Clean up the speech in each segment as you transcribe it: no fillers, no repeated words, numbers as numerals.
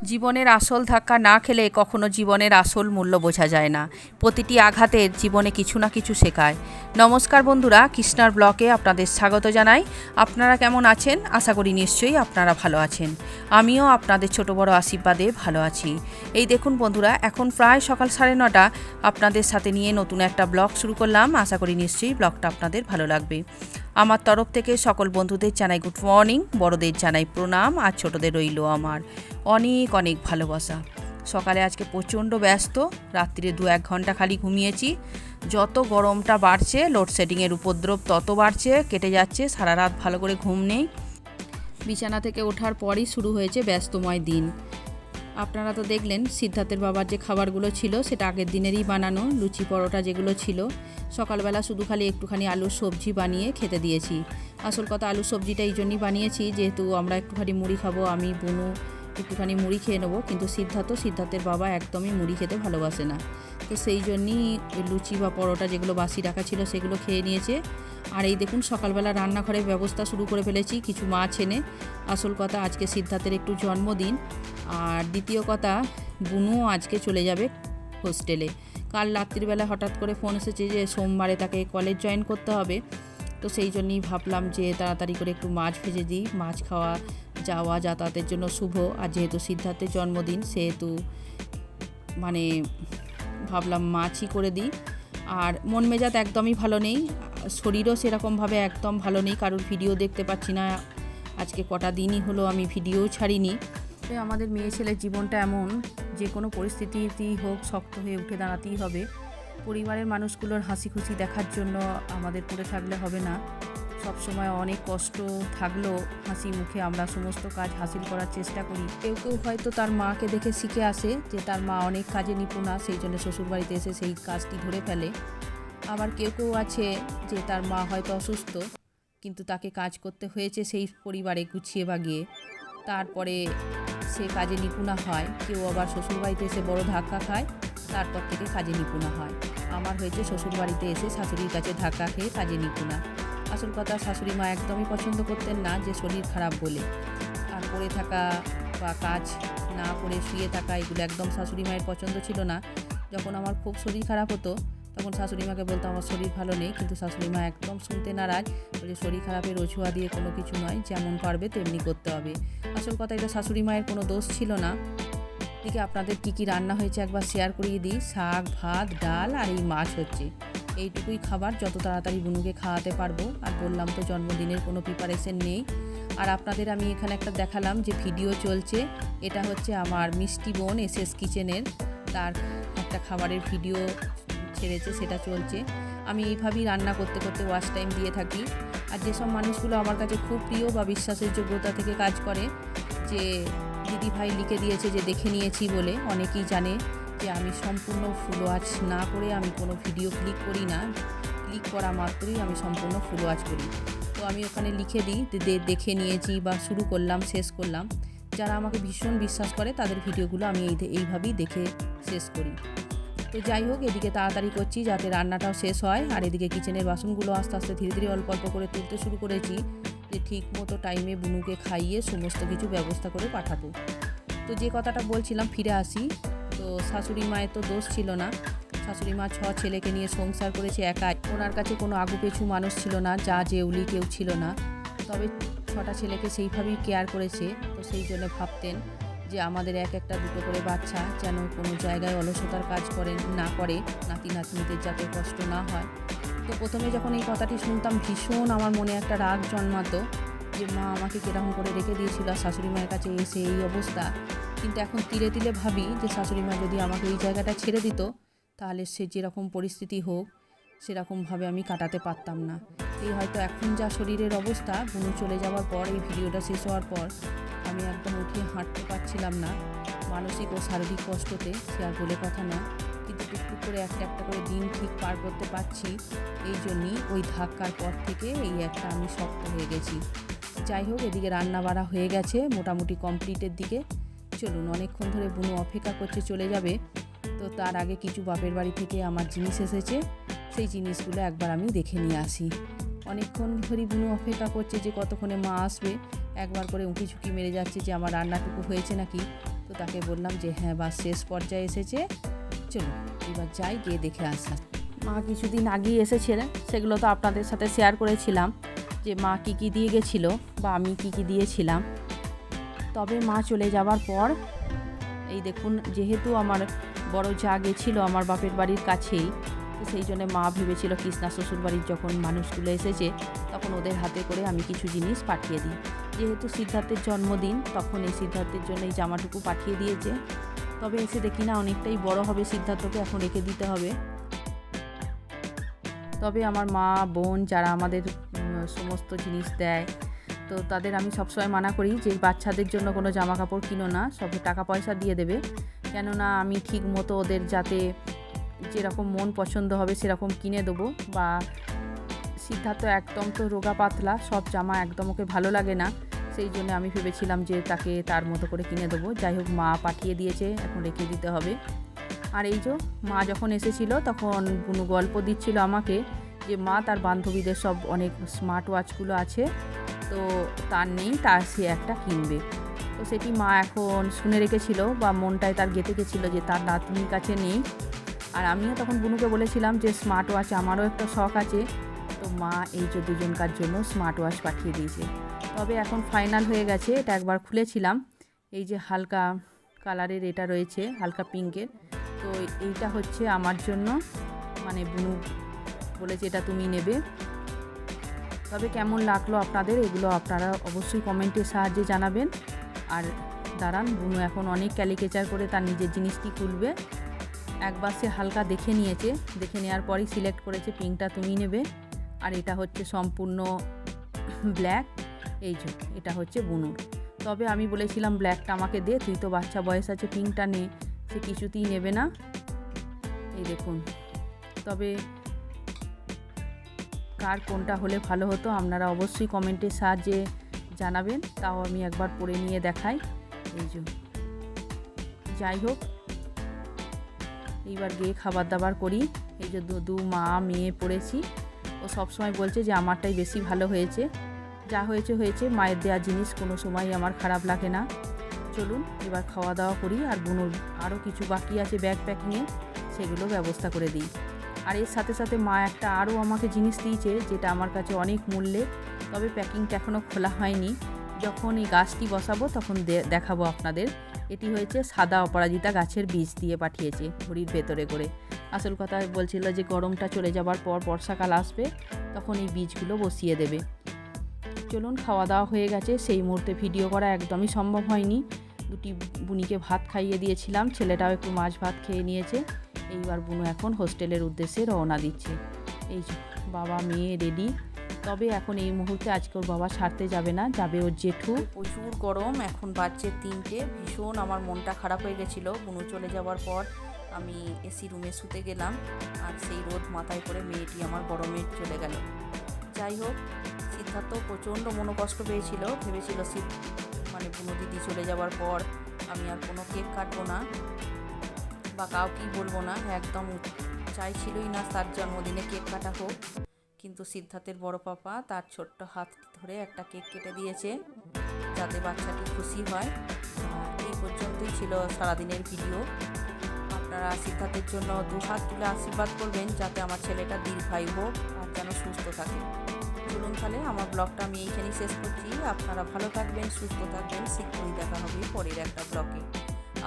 জীবনের আসল ধাক্কা না খেলে কখনো জীবনের আসল মূল্য বোঝা যায় না। প্রতিটি আঘাতের জীবনে কিছু না কিছু শেখায়। নমস্কার বন্ধুরা, কৃষ্ণার ব্লকে আপনাদের স্বাগত জানাই। আপনারা কেমন আছেন? আশা করি নিশ্চয়ই আপনারা ভালো আছেন। আমিও আপনাদের ছোট বড় আশীর্বাদে ভালো আছি। এই দেখুন বন্ধুরা, এখন প্রায় সকাল 9:30 আপনাদের সাথে নিয়ে নতুন একটা ব্লগ শুরু করলাম। আশা করি নিশ্চয়ই ব্লগটা আপনাদের ভালো লাগবে। আমার তরফ থেকে সকল বন্ধুদের জানাই গুড মর্নিং, বড়দের জানাই প্রণাম, আর ছোটদের রইল আমার অনেক অনেক ভালোবাসা। সকালে আজকে প্রচণ্ড ব্যস্ত, রাত্রিরে 2-1 ঘন্টা খালি ঘুমিয়েছি। যত গরমটা বাড়ছে, লোডশেডিংয়ের উপদ্রব তত বাড়ছে, কেটে যাচ্ছে, সারা রাত ভালো করে ঘুম নেই। বিছানা থেকে ওঠার পরই শুরু হয়েছে ব্যস্তময় দিন। আপনারা তো দেখলেন সিদ্ধার্থের বাবার যে খাবারগুলো ছিল সেটা আগের দিনেরই বানানো, লুচি পরোটা যেগুলো ছিল। সকালবেলা শুধু খালি একটুখানি আলুর সবজি বানিয়ে খেতে দিয়েছি। আসল কথা, আলুর সবজিটা এই জন্যই বানিয়েছি যেহেতু আমরা একটুখানি মুড়ি খাবো, আমি বুনু একটুখানি মুড়ি খেয়ে নেবো, কিন্তু সিদ্ধার্থের বাবা একদমই মুড়ি খেতে ভালোবাসে না। তো সেই জন্যই লুচি বা পরোটা যেগুলো বাসি রাখা ছিল সেগুলো খেয়ে নিয়েছে। আর এই দেখুন সকালবেলা রান্নাঘরের ব্যবস্থা শুরু করে ফেলেছি কিছু মাছ এনে। আসল কথা, আজকে সিদ্ধার্থের একটু জন্মদিন। আর দ্বিতীয় কথা, বুনুও আজকে চলে যাবে হোস্টেলে। কাল রাত্রিবেলা হঠাৎ করে ফোন এসেছে যে সোমবারে তাকে কলেজ জয়েন করতে হবে। তো সেই জন্যই ভাবলাম যে তাড়াতাড়ি করে একটু মাছ ভেজে দিই, মাছ খাওয়া যাওয়া যাতায়াতের জন্য শুভ। আর যেহেতু সিদ্ধার্থের জন্মদিন সেহেতু মানে ভাবলাম মাছই করে দিই। আর মন মেজাজ একদমই ভালো নেই, শরীরও সেরকমভাবে একদম ভালো নেই, কারোর ভিডিও দেখতে পাচ্ছি না। আজকে কটা দিনই হলো আমি ভিডিও ছাড়িনি। তো আমাদের মেয়ে ছেলের জীবনটা এমন, যে কোনো পরিস্থিতিতেই হোক শক্ত হয়ে উঠে দাঁড়াতেই হবে। পরিবারের মানুষগুলোর হাসি খুশি দেখার জন্য আমাদের পড়ে থাকলে হবে না। সবসময় অনেক কষ্ট থাকলেও হাসি মুখে আমরা সমস্ত কাজ হাসিল করার চেষ্টা করি। কেউ কেউ হয়তো তার মাকে দেখে শিখে আসে যে তার মা অনেক কাজে নিপুণা, সেই জন্য শ্বশুরবাড়িতে এসে সেই কাজটি ধরে ফেলে। আবার কেউ কেউ আছে যে তার মা হয়তো অসুস্থ, কিন্তু তাকে কাজ করতে হয়েছে সেই পরিবারে গুছিয়ে বাগিয়ে, তারপরে সে কাজে নিপুণা হয়। কেউ আবার শ্বশুরবাড়িতে এসে বড় ধাক্কা খায়, তারপর থেকে কাজে নিপুণা হয়। আমার হয়েছে শ্বশুরবাড়িতে এসে শাশুড়ির কাছে ধাক্কা খেয়ে কাজে নিপুণা। আসল কথা, শাশুড়ি মা একদমই পছন্দ করতেন না যে শরীর খারাপ বলে আর পড়ে থাকা বা কাজ না করে শুয়ে থাকা, এগুলো একদম শাশুড়ি মায়ের পছন্দ ছিল না। যখন আমার খুব শরীর খারাপ হতো তখন শাশুড়ি মাকে বলতো আমার শরীর ভালো নেই, কিন্তু শাশুড়ি মা একদম শুনতে নারাজ, বলে শরীর খারাপের অজুহাত দিয়ে কোনো কিছু নয়, যেমন পারবে তেমনি করতে হবে। আসল কথা, এটা শাশুড়ি মায়ের কোনো দোষ ছিল না। এদিকে আপনাদের কী রান্না হয়েছে একবার শেয়ার করিয়ে দিই। শাক, ভাত, ডাল আর এই মাছ হচ্ছে। এইটুকুই খাবার, যত তাড়াতাড়ি বুনুকে খাওয়াতে পারবো। আর বললাম তো জন্মদিনের কোনো প্রিপারেশন নেই। আর আপনাদের আমি এখানে একটা দেখালাম যে ভিডিও চলছে, এটা হচ্ছে আমার মিষ্টি বোন SS কিচেনের, তার একটা খাবারের ভিডিও ছেড়েছে, সেটা চলছে। আমি এইভাবেই রান্না করতে করতে ওয়াচ টাইম দিয়ে থাকি। আর যেসব মানুষগুলো আমার কাছে খুব প্রিয় বা বিশ্বাসের যোগ্যতা থেকে কাজ করে, যে দিদি ভাই লিখে দিয়েছে যে দেখে নিয়েছি বলে, অনেকেই জানে যে আমি সম্পূর্ণ ফুল ওয়াচ না করে আমি কোনো ভিডিও ক্লিক করি না। ক্লিক করা মাত্রই আমি সম্পূর্ণ ফুল ওয়াচ করি। তো আমি ওখানে লিখে দিই দেখে নিয়েছি বা শুরু করলাম, শেষ করলাম। যারা আমাকে ভীষণ বিশ্বাস করে তাদের ভিডিওগুলো আমি এইভাবেই দেখে শেষ করি। তো যাই হোক, এদিকে তাড়াতাড়ি করছি যাতে রান্নাটাও শেষ হয়। আর এদিকে কিচেনের বাসনগুলো আস্তে আস্তে ধীরে ধীরে অল্প অল্প করে তুলতে শুরু করেছি, যে ঠিক মতো টাইমে বুনুকে খাইয়ে সমস্ত কিছু ব্যবস্থা করে পাঠাবো। তো যে কথাটা বলছিলাম, ফিরে আসি। তো শাশুড়ি মায়ের তো দোষ ছিল না। শাশুড়ি মা 6 ছেলেকে নিয়ে সংসার করেছে একাই। ওনার কাছে কোনো আগুপিছু মানুষ ছিল না, যা জেউলি কেউ ছিল না। তবে 6টা ছেলেকে সেইভাবেই কেয়ার করেছে। তো সেই জন্য ভাবতেন যে আমাদের একটা দুটো করে বাচ্চা যেন কোনো জায়গায় অলসতার কাজ না করে, নাতি নাতনিদের যাতে কষ্ট না হয়। তো প্রথমে যখন এই কথাটি শুনতাম ভীষণ আমার মনে একটা রাগ জন্মাতো, যে মা আমাকে কীরকম করে রেখে দিয়েছিল আর শাশুড়ি মায়ের কাছে এসে এই অবস্থা। কিন্তু এখন তিলে তিলে ভাবি যে শাশুড়ি মা যদি আমাকে এই জায়গাটা ছেড়ে দিত, তাহলে সে যেরকম পরিস্থিতি হোক সেরকমভাবে আমি কাটাতে পারতাম না। এই হয়তো এখন যা শরীরের অবস্থা, বুনু চলে যাওয়ার পর, এই ভিডিওটা শেষ হওয়ার পর আমি একদম উঠে হাঁটতে পারছিলাম না। মানসিক ও শারীরিক কষ্টতে সে আর বলে কথা না, কিন্তু টুকটুক করে একটা একটা করে দিন ঠিক পার করতে পারছি। এই জন্যই ওই ধাক্কার পর থেকে এই একটা আমি শক্ত হয়ে গেছি। যাই হোক, এদিকে রান্না বাড়া হয়ে গেছে, মোটামুটি কমপ্লিটের দিকে। চলুন, অনেকক্ষণ ধরে বুনু অপেক্ষা করছে চলে যাবে। তো তার আগে কিছু বাপের বাড়ি থেকে আমার জিনিস এসেছে, সেই জিনিসগুলো একবার আমি দেখে নিয়ে আসি। অনেকক্ষণ ধরে বুনু অপেক্ষা করছে যে কতক্ষণে মা আসবে। একবার করে উঁকি ঝুঁকি মেরে যাচ্ছে যে আমার রান্নাটুকু হয়েছে নাকি। তো তাকে বললাম যে হ্যাঁ বাস শেষ পর্যায়ে এসেছে, চলো এবার যাই, গিয়ে দেখে আসা। মা কিছুদিন আগেই এসেছিলেন, সেগুলো তো আপনাদের সাথে শেয়ার করেছিলাম যে মা কী কী দিয়ে গেছিলো বা আমি কী কী দিয়েছিলাম। তবে মা চলে যাওয়ার পর এই দেখুন, যেহেতু আমার বড় যা গেছিলো আমার বাপের বাড়ির কাছেই, তো সেই জন্য মা ভেবেছিল কৃষ্ণা শ্বশুরবাড়ির যখন মানুষগুলো এসেছে তখন ওদের হাতে করে আমি কিছু জিনিস পাঠিয়ে দিই। যেহেতু সিদ্ধার্থের জন্মদিন, তখন এই সিদ্ধার্থের জন্য এই জামাটুকু পাঠিয়ে দিয়েছে। তবে এসে দেখি না অনেকটাই বড় হবে সিদ্ধার্থকে, এখন রেখে দিতে হবে। তবে আমার মা বোন যারা আমাদের সমস্ত জিনিস দেয়, তো তাদের আমি সবসময় মানা করি যে বাচ্চাদের জন্য কোনো জামা কাপড় কিনো না, সব টাকা পয়সা দিয়ে দেবে। কেননা আমি ঠিক মতো ওদের যাতে যেরকম মন পছন্দ হবে সেরকম কিনে দেবো। বা সিদ্ধার্থ একদম তো রোগা পাতলা, সব জামা একদম ওকে ভালো লাগে না, সেই জন্য আমি ভেবেছিলাম যে তাকে তার মতো করে কিনে দেবো। যাই হোক, মা পাঠিয়ে দিয়েছে, এখন রেখে দিতে হবে। আর এই যে মা যখন এসেছিলো তখন বুনু গল্প দিচ্ছিল আমাকে যে মা তার বান্ধবীদের সব অনেক স্মার্ট ওয়াচগুলো আছে, তো তার নেই, তার সে একটা কিনবে। তো সেটি মা এখন শুনে রেখেছিল বা মনটায় তার গেঁথে গেছিলো যে তার নাতনির কাছে নেই। আর আমিও তখন বুনুকে বলেছিলাম যে স্মার্ট ওয়াচ আমারও একটা শখ আছে, তো মা এই যে দুজনকার জন্য স্মার্ট ওয়াচ পাঠিয়ে দিয়েছে। তবে এখন ফাইনাল হয়ে গেছে, এটা একবার খুলেছিলাম, এই যে হালকা কালারের এটা রয়েছে, হালকা পিঙ্কের। তো এইটা হচ্ছে আমার জন্য, মানে বুনু বলেছে এটা তুমি নেবে। তবে কেমন লাগলো আপনাদের এগুলো আপনারা অবশ্যই কমেন্টের সাহায্যে জানাবেন। আর দাঁড়ান, বুনু এখন অনেক ক্যালিকেচার করে তার নিজের জিনিসটি খুলবে। একবার সে হালকা দেখে নিয়েছে, দেখে নেওয়ার পরই সিলেক্ট করেছে পিঙ্কটা তুমি নেবে। আর এটা হচ্ছে সম্পূর্ণ ব্ল্যাক, এই যে এটা হচ্ছে বুনুর। তবে আমি বলেছিলাম ব্ল্যাকটা আমাকে দে, তুই তো বাচ্চা বয়স আছে, পিঙ্কটা নে, সে কিছুতেই নেবে না। এই দেখুন, তবে কার কোনটা হলে ভালো হতো আপনারা অবশ্যই কমেন্টের সাহায্যে জানাবেন, তাও আমি একবার পরে নিয়ে দেখাই। এই যে যাই হোক, এইবার গিয়ে খাবার দাবার করি। এই যে দু মা মেয়ে পড়েছি, ও সবসময় বলছে যে আমারটাই বেশি ভালো হয়েছে। যা হয়েছে হয়েছে, মায়ের দেওয়া জিনিস কোনো সময় আমার খারাপ লাগে না। চলুন এবার খাওয়া দাওয়া করি। আর বুনুর আরও কিছু বাকি আছে ব্যাগ প্যাকিংয়ে, সেগুলো ব্যবস্থা করে দিই। আর এর সাথে সাথে মা একটা আরও আমাকে জিনিস দিয়েছে যেটা আমার কাছে অনেক মূল্যের, তবে প্যাকিংটা এখনও খোলা হয়নি। যখন এই গাছটি বসাবো তখন দেখাবো আপনাদের। এটি হয়েছে সাদা অপরাজিতা গাছের বীজ দিয়ে পাঠিয়েছে ঘড়ির ভেতরে করে। আসল কথা বলছিল যে গরমটা চলে যাবার পর বর্ষাকাল আসবে, তখন এই বীজগুলো বসিয়ে দেবে। চলুন, খাওয়া দাওয়া হয়ে গেছে, সেই মুহূর্তে ভিডিও করা একদমই সম্ভব হয়নি। দুটি বুনিকে ভাত খাইয়ে দিয়েছিলাম, ছেলেটাও একটু মাছ ভাত খেয়ে নিয়েছে। এইবার বুনু এখন হোস্টেলের উদ্দেশ্যে রওনা দিচ্ছে। এই যে বাবা মেয়ে রেডি। তবে এখন এই মুহূর্তে আজকে ওর বাবা ছাড়তে যাবে না, যাবে ওর জেঠু। প্রচুর গরম, এখন বাজছে 3টে। ভীষণ আমার মনটা খারাপ হয়ে গেছিলো বুনু চলে যাওয়ার পর। আমি এসি রুমে শুতে গেলাম, আর সেই রোদ মাথায় করে মেয়েটি আমার গরমে চলে গেল। যাই হোক, সিদ্ধার্থ প্রচণ্ড মনোকষ্ট পেয়েছিল, ভেবেছিল মানে বুনু দিদি চলে যাওয়ার পর আমি আর কোনো কেক কাটবো না বা কাউকেই বলবো না, একদম চাইছিলই না তার জন্মদিনে কেক কাটা হোক। কিন্তু সিদ্ধার্থের বড় পাপা তার ছোট্ট হাত ধরে একটা কেক কেটে দিয়েছে যাতে বাচ্চাটি খুশি হয়। এই পর্যন্তই ছিল সারাদিনের ভিডিও। আপনারা সিদ্ধার্থের জন্য 2 হাত তুলে আশীর্বাদ করবেন যাতে আমার ছেলেটা দীর্ঘায়ু হোক আর যেন সুস্থ থাকে। চলুন তাহলে আমার ব্লগটা আমি এইখানেই শেষ করছি। আপনারা ভালো থাকবেন, সুস্থ থাকবেন, শীঘ্রই দেখা হবে পরের একটা ব্লগে।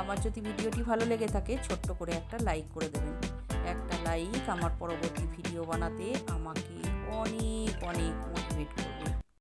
আমার যদি ভিডিওটি ভালো লেগে থাকে ছোট্ট করে একটা লাইক করে দেবেন। একটা লাইক আমার পরবর্তী ভিডিও বানাতে আমাকে অনেক অনেক মোটিভেট করবে।